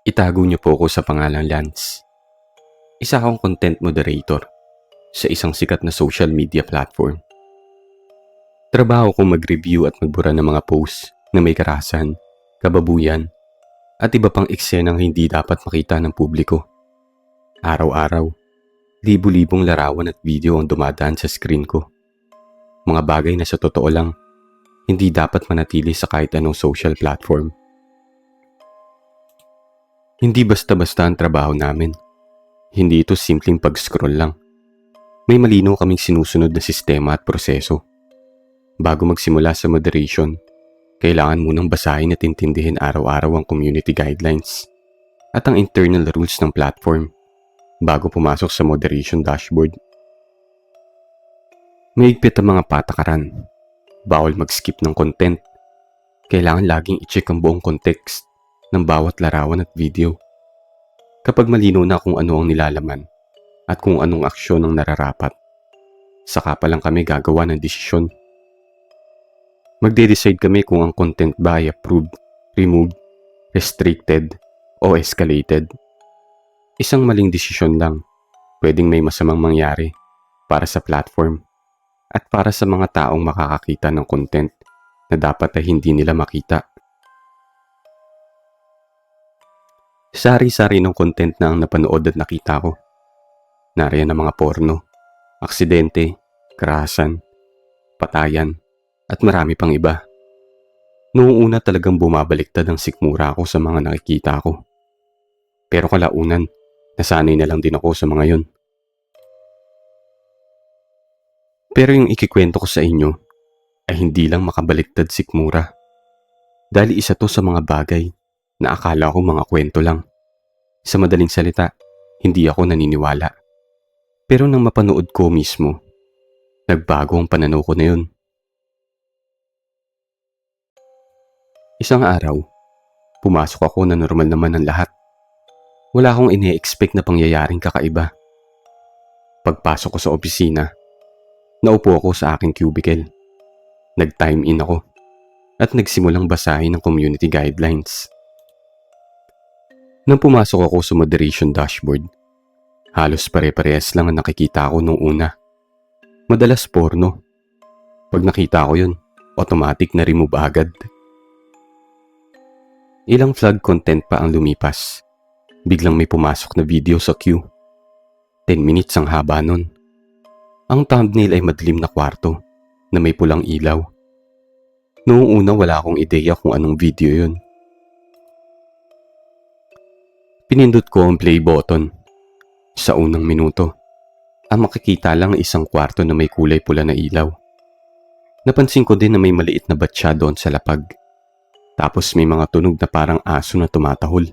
Itago niyo po ako sa pangalang Lance. Isa akong content moderator sa isang sikat na social media platform. Trabaho ko mag-review at magbura ng mga posts na may karahasan, kababuyan, at iba pang eksenang hindi dapat makita ng publiko. Araw-araw, libu-libong larawan at video ang dumadaan sa screen ko. Mga bagay na sa totoo lang, hindi dapat manatili sa kahit anong social platform. Hindi basta-basta ang trabaho namin. Hindi ito simpleng pag-scroll lang. May malinaw kaming sinusunod na sistema at proseso. Bago magsimula sa moderation, kailangan munang basahin at intindihin araw-araw ang community guidelines at ang internal rules ng platform bago pumasok sa moderation dashboard. Mahigpit ang mga patakaran. Bawal mag-skip ng content. Kailangan laging i-check ang buong context ng bawat larawan at video. Kapag malinaw na kung ano ang nilalaman at kung anong aksyon ang nararapat, saka pa lang kami gagawa ng desisyon. Magde-decide kami kung ang content ba ay approved, removed, restricted, o escalated. Isang maling desisyon lang, pwedeng may masamang mangyari para sa platform at para sa mga taong makakakita ng content na dapat ay hindi nila makita. Sari-sari ng content na ang napanood at nakita ko. Nariyan ang mga porno, aksidente, karahasan, patayan, at marami pang iba. Noong una talagang bumabaliktad ang sikmura ko sa mga nakikita ko. Pero kalaunan, nasanay na lang din ako sa mga yon. Pero yung ikikwento ko sa inyo ay hindi lang makabaliktad sikmura. Dahil isa to sa mga bagay na akala ko mga kwento lang. Sa madaling salita, hindi ako naniniwala. Pero nang mapanood ko mismo, nagbago ang pananaw ko na yun. Isang araw, pumasok ako na normal naman ang lahat. Wala akong ine-expect na pangyayaring kakaiba. Pagpasok ko sa opisina, naupo ako sa aking cubicle. Nag-time in ako at nagsimulang basahin ang community guidelines. Nang pumasok ako sa moderation dashboard, halos pare-parehas lang ang nakikita ko nung una. Madalas porno. Pag nakita ko yun, automatic na remove agad. Ilang flag content pa ang lumipas. Biglang may pumasok na video sa queue. 10 minutes ang haba nun. Ang thumbnail ay madilim na kwarto na may pulang ilaw. Noong una wala akong ideya kung anong video yun. Pinindot ko ang play button. Sa unang minuto, ang makikita lang isang kwarto na may kulay pula na ilaw. Napansin ko din na may maliit na batya doon sa lapag. Tapos may mga tunog na parang aso na tumatahol.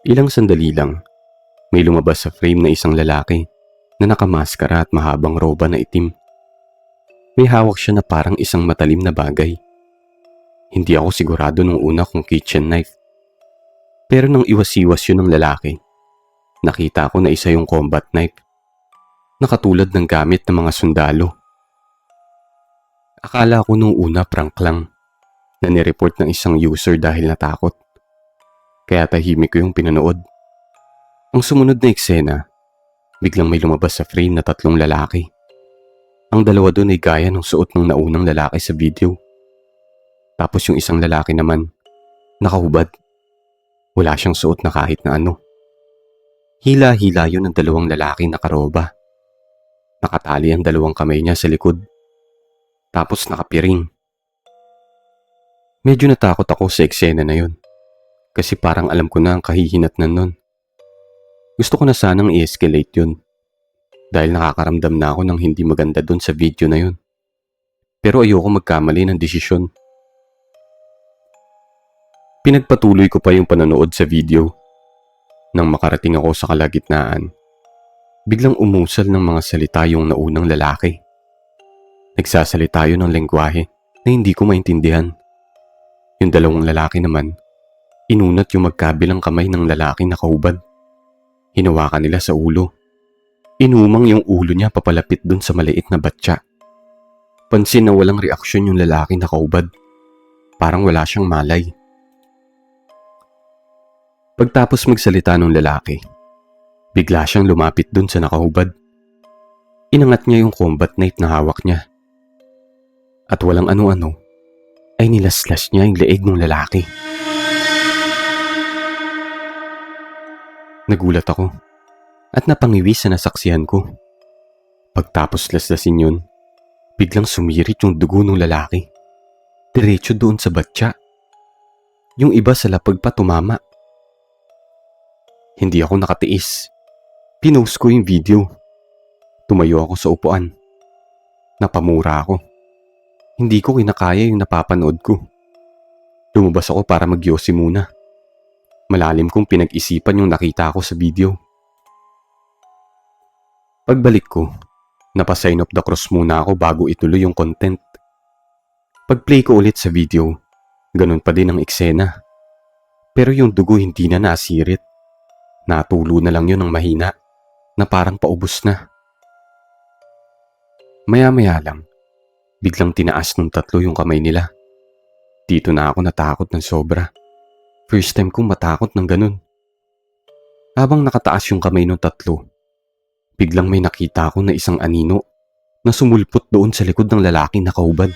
Ilang sandali lang, may lumabas sa frame na isang lalaki na nakamaskara at mahabang roba na itim. May hawak siya na parang isang matalim na bagay. Hindi ako sigurado nung una kung kitchen knife. Pero nang iwas-iwas yun ng lalaki, nakita ko na isa yung combat knife, nakatulad ng gamit ng mga sundalo. Akala ko nung una prank lang, na nireport ng isang user dahil natakot. Kaya tahimik ko yung pinanood. Ang sumunod na eksena, biglang may lumabas sa frame na 3 lalaki. Ang dalawa doon ay gaya ng suot ng naunang lalaki sa video. Tapos yung isang lalaki naman, nakahubad. Wala siyang suot na kahit na ano. Hila-hila yun ng 2 lalaki nakaroba. Nakatali ang 2 kamay niya sa likod. Tapos nakapiring. Medyo natakot ako sa eksena na yun. Kasi parang alam ko na ang kahihinatnan nun. Gusto ko na sanang i-escalate yun. Dahil nakakaramdam na ako ng hindi maganda dun sa video na yun. Pero ayoko magkamali ng desisyon. Pinagpatuloy ko pa yung panonood sa video. Nang makarating ako sa kalagitnaan, biglang umusal ng mga salita yung naunang lalaki. Nagsasalita yun ng lengguwahe na hindi ko maintindihan. Yung 2 lalaki naman, inunat yung magkabilang kamay ng lalaki nakahubad. Hinawakan nila sa ulo. Inumang yung ulo niya papalapit dun sa maliit na batya. Pansin na walang reaksyon yung lalaki nakahubad. Parang wala siyang malay. Pagtapos magsalita ng lalaki, bigla siyang lumapit dun sa nakahubad. Inangat niya yung combat knife na hawak niya. At walang ano-ano, ay nilaslas niya yung leeg ng lalaki. Nagulat ako at napangiwi sa nasaksihan ko. Pagtapos laslasin yun, biglang sumirit yung dugo ng lalaki. Diretso doon sa batya. Yung iba sa lapag pa tumama. Hindi ako nakatiis. Pinost ko yung video. Tumayo ako sa upuan. Napamura ako. Hindi ko kinakaya yung napapanood ko. Lumabas ako para magyosi muna. Malalim kong pinag-isipan yung nakita ko sa video. Pagbalik ko, napasign of the cross muna ako bago ituloy yung content. Pag-play ko ulit sa video, ganun pa din ang eksena. Pero yung dugo hindi na nasirit. Natulo na lang yun ng mahina na parang paubos na. Maya-maya lang, biglang tinaas ng tatlo yung kamay nila. Dito na ako natakot ng sobra. First time kong matakot ng ganun. Habang nakataas yung kamay ng tatlo, biglang may nakita ako na isang anino na sumulpot doon sa likod ng lalaking nakahubad.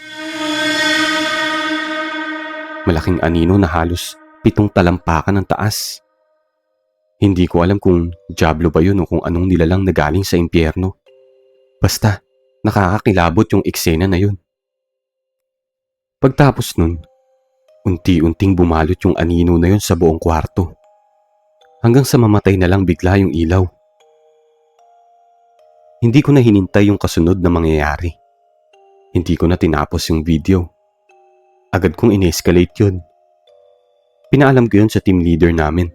Malaking anino na halos 7 talampakan ng taas. Hindi ko alam kung diablo ba yun o kung anong nilalang na galing sa impyerno. Basta, nakakakilabot yung eksena na yun. Pagtapos nun, unti-unting bumalot yung anino na yun sa buong kwarto. Hanggang sa mamatay na lang bigla yung ilaw. Hindi ko na hinintay yung kasunod na mangyayari. Hindi ko na tinapos yung video. Agad kong in-escalate yun. Pinaalam ko yun sa team leader namin.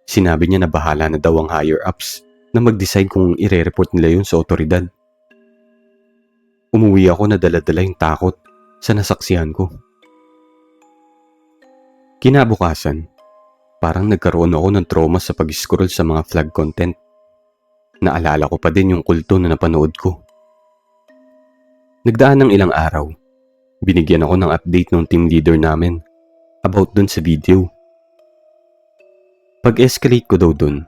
Sinabi niya na bahala na daw ang higher ups na mag-decide kung ire-report nila yun sa otoridad. Umuwi ako na dala-dala yung takot sa nasaksihan ko. Kinabukasan, parang nagkaroon ako ng trauma sa pag-scroll sa mga flag content. Naalala ko pa din yung kulto na napanood ko. Nagdaan ng ilang araw, binigyan ako ng update ng team leader namin about dun sa video. Pag-escalate ko daw dun,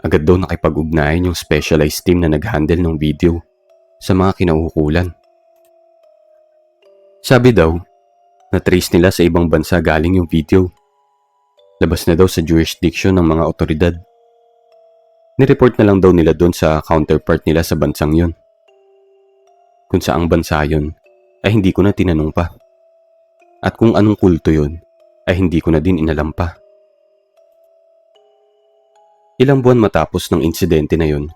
agad daw nakipag-ugnayan yung specialized team na nag-handle ng video sa mga kinauukulan. Sabi daw, na-trace nila sa ibang bansa galing yung video. Labas na daw sa jurisdiction ng mga otoridad. Nireport na lang daw nila doon sa counterpart nila sa bansang yun. Kung saang bansa yun, ay hindi ko na tinanong pa. At kung anong kulto yun, ay hindi ko na din inalam pa. Ilang buwan matapos ng insidente na yun,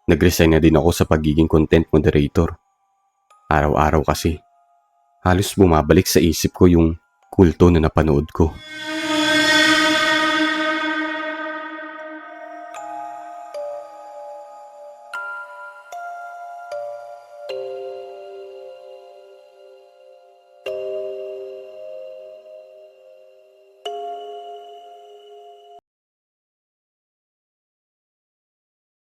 nag-resign na din ako sa pagiging content moderator. Araw-araw kasi, halos bumabalik sa isip ko yung kulto na napanood ko.